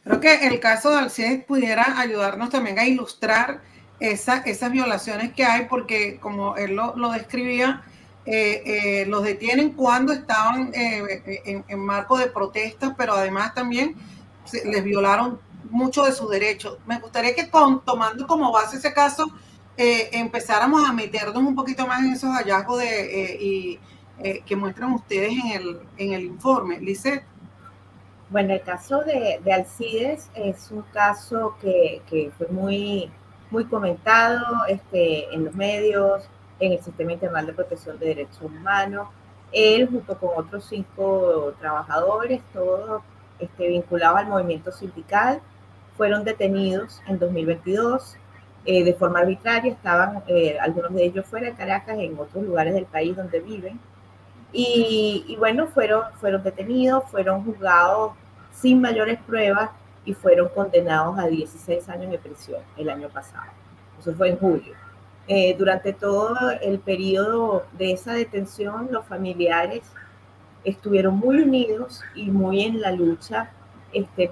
Creo que el caso de Alcides pudiera ayudarnos también a ilustrar esas violaciones que hay, porque como él lo describía, los detienen cuando estaban en marco de protestas, pero además también les violaron mucho de sus derechos. Me gustaría que tomando como base ese caso, empezáramos a meternos un poquito más en esos hallazgos que muestran ustedes en el informe. Lizeth. Bueno, el caso de Alcides es un caso que fue muy comentado en los medios, en el Sistema Internacional de Protección de Derechos Humanos. Él, junto con otros 5 trabajadores, todos vinculados al movimiento sindical, fueron detenidos en 2022 de forma arbitraria. Estaban algunos de ellos fuera de Caracas, en otros lugares del país donde viven. Y bueno, fueron detenidos, fueron juzgados sin mayores pruebas y fueron condenados a 16 años de prisión el año pasado. Eso fue en julio. Durante todo el periodo de esa detención, los familiares estuvieron muy unidos y muy en la lucha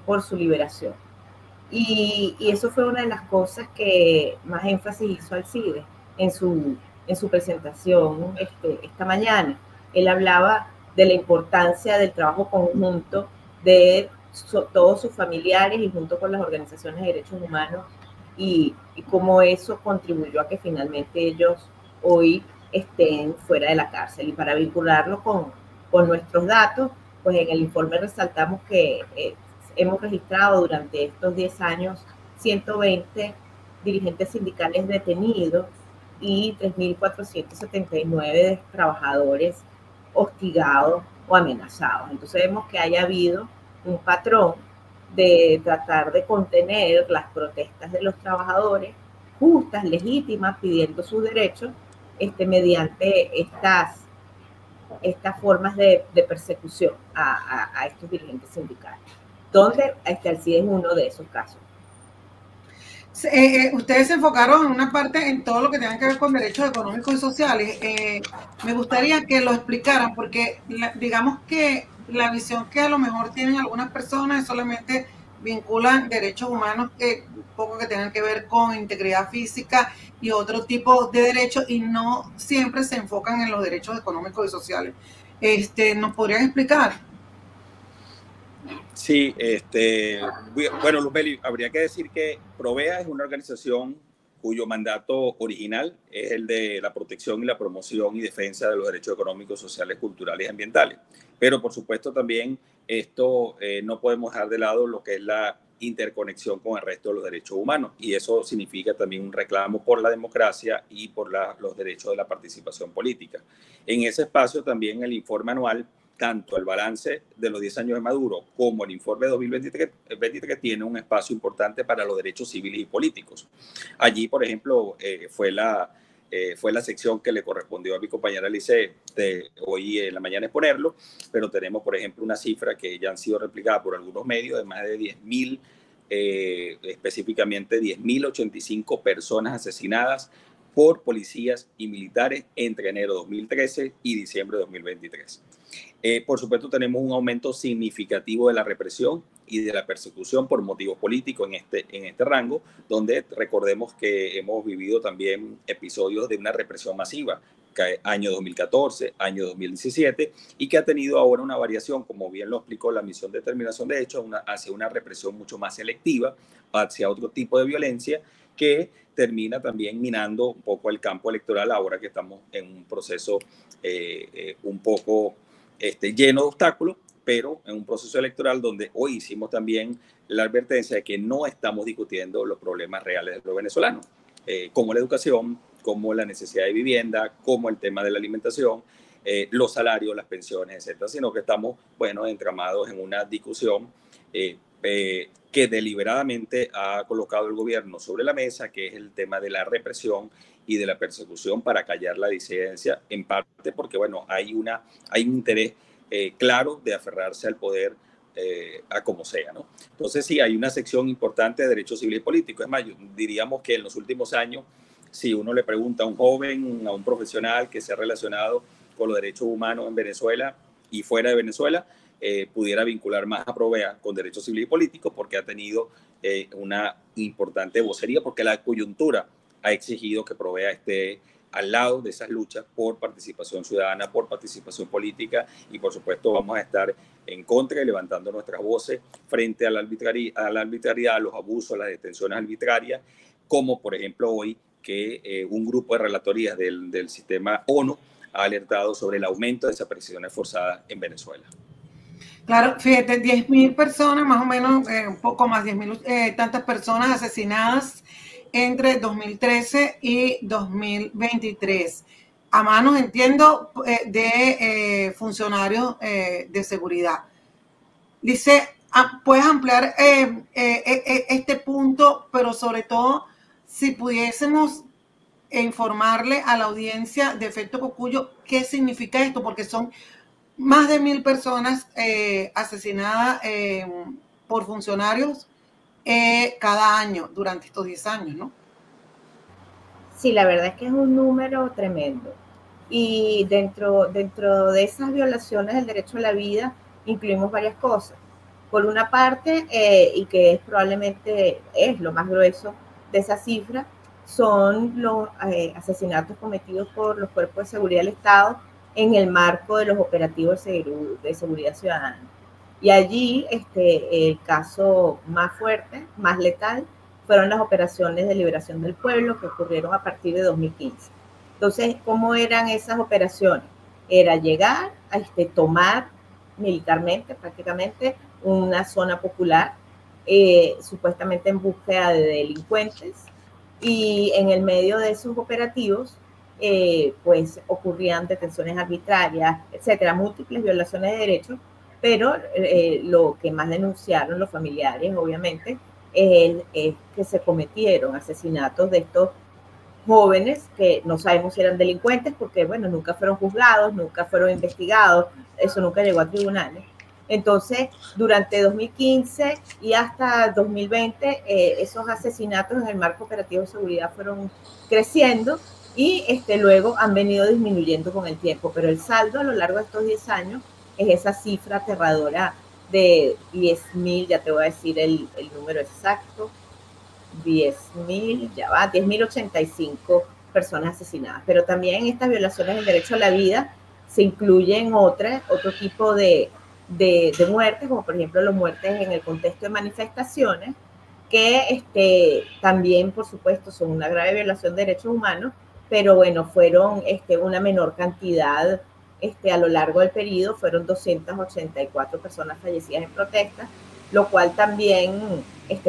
por su liberación. Y eso fue una de las cosas que más énfasis hizo Alcides en su presentación esta mañana. Él hablaba de la importancia del trabajo conjunto de todos sus familiares y junto con las organizaciones de derechos humanos y cómo eso contribuyó a que finalmente ellos hoy estén fuera de la cárcel. Y para vincularlo con nuestros datos, pues en el informe resaltamos que hemos registrado durante estos 10 años 120 dirigentes sindicales detenidos y 3.479 trabajadores hostigados o amenazados. Entonces vemos que haya habido un patrón de tratar de contener las protestas de los trabajadores justas, legítimas, pidiendo sus derechos mediante estas formas de persecución a estos dirigentes sindicales, donde Alcides es uno de esos casos. Ustedes se enfocaron en una parte en todo lo que tenga que ver con derechos económicos y sociales. Me gustaría que lo explicaran, porque digamos que la visión que a lo mejor tienen algunas personas es solamente vinculan derechos humanos que poco que tengan que ver con integridad física y otro tipo de derechos, y no siempre se enfocan en los derechos económicos y sociales. ¿Nos podrían explicar? Sí, bueno, Luzbeli, habría que decir que Provea es una organización cuyo mandato original es el de la protección y la promoción y defensa de los derechos económicos, sociales, culturales y ambientales. Pero, por supuesto, también esto no podemos dejar de lado lo que es la interconexión con el resto de los derechos humanos, y eso significa también un reclamo por la democracia y por los derechos de la participación política. En ese espacio también el informe anual, tanto el balance de los 10 años de Maduro como el informe de 2023 tiene un espacio importante para los derechos civiles y políticos. Allí, por ejemplo, fue la sección que le correspondió a mi compañera Lice de hoy en la mañana exponerlo, pero tenemos, por ejemplo, una cifra que ya han sido replicadas por algunos medios de más de 10.000, específicamente 10.085 personas asesinadas por policías y militares entre enero de 2013 y diciembre de 2023. Por supuesto, tenemos un aumento significativo de la represión y de la persecución por motivos políticos en este rango, donde recordemos que hemos vivido también episodios de una represión masiva, año 2014, año 2017, y que ha tenido ahora una variación, como bien lo explicó la misión de determinación de hechos, hacia una represión mucho más selectiva, hacia otro tipo de violencia que termina también minando un poco el campo electoral ahora que estamos en un proceso un poco lleno de obstáculos, pero en un proceso electoral donde hoy hicimos también la advertencia de que no estamos discutiendo los problemas reales de los venezolanos, como la educación, como la necesidad de vivienda, como el tema de la alimentación, los salarios, las pensiones, etcétera, sino que estamos, bueno, entramados en una discusión que deliberadamente ha colocado el gobierno sobre la mesa, que es el tema de la represión y de la persecución para callar la disidencia, en parte porque, bueno, hay un interés claro de aferrarse al poder a como sea, ¿no? Entonces, sí, hay una sección importante de derechos civiles y políticos. Es más, diríamos que en los últimos años, si uno le pregunta a un joven, a un profesional que se ha relacionado con los derechos humanos en Venezuela y fuera de Venezuela, pudiera vincular más a Provea con derechos civiles y políticos, porque ha tenido una importante vocería, porque la coyuntura ha exigido que Provea esté al lado de esas luchas por participación ciudadana, por participación política, y por supuesto vamos a estar en contra y levantando nuestras voces frente a la arbitrariedad, a los abusos, a las detenciones arbitrarias, como por ejemplo hoy que un grupo de relatorías del sistema ONU ha alertado sobre el aumento de desapariciones forzadas en Venezuela. Claro, fíjate, 10.000 personas, más o menos, un poco más, 10.000 tantas personas asesinadas entre 2013 y 2023, a manos, entiendo, de funcionarios de seguridad. Dice, ¿puedes ampliar este punto, pero sobre todo, si pudiésemos informarle a la audiencia de Efecto Cocuyo qué significa esto? Porque son más de 1.000 personas asesinadas por funcionarios cada año durante estos 10 años, ¿no? Sí, la verdad es que es un número tremendo. Y dentro de esas violaciones del derecho a la vida incluimos varias cosas. Por una parte, y que probablemente es lo más grueso de esa cifra, son los asesinatos cometidos por los cuerpos de seguridad del Estado en el marco de los operativos de seguridad ciudadana. Y allí el caso más fuerte, más letal, fueron las operaciones de liberación del pueblo que ocurrieron a partir de 2015. Entonces, ¿cómo eran esas operaciones? Era llegar a tomar militarmente, prácticamente, una zona popular, supuestamente en búsqueda de delincuentes, y en el medio de esos operativos, pues ocurrían detenciones arbitrarias, etcétera, múltiples violaciones de derechos, pero lo que más denunciaron los familiares, obviamente, es que se cometieron asesinatos de estos jóvenes que no sabemos si eran delincuentes porque, bueno, nunca fueron juzgados, nunca fueron investigados, eso nunca llegó a tribunales. Entonces, durante 2015 y hasta 2020, esos asesinatos en el marco operativo de seguridad fueron creciendo y luego han venido disminuyendo con el tiempo, pero el saldo a lo largo de estos 10 años es esa cifra aterradora de 10.000, ya te voy a decir el número exacto, 10.085 personas asesinadas. Pero también en estas violaciones del derecho a la vida se incluyen otro tipo de muertes, como por ejemplo las muertes en el contexto de manifestaciones, que también, por supuesto, son una grave violación de derechos humanos, pero bueno, fueron una menor cantidad a lo largo del periodo, fueron 284 personas fallecidas en protesta, lo cual también,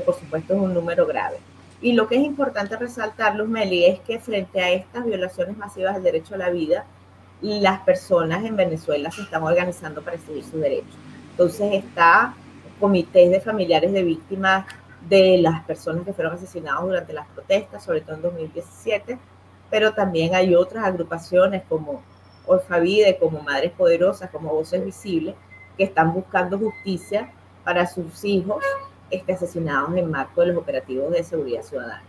por supuesto, es un número grave. Y lo que es importante resaltar, Luzmeli, es que frente a estas violaciones masivas del derecho a la vida, las personas en Venezuela se están organizando para exigir sus derechos. Entonces está comités de familiares de víctimas de las personas que fueron asesinadas durante las protestas, sobre todo en 2017, pero también hay otras agrupaciones como Orfavide, como Madres Poderosas, como Voces Visibles, que están buscando justicia para sus hijos asesinados en marco de los operativos de seguridad ciudadana.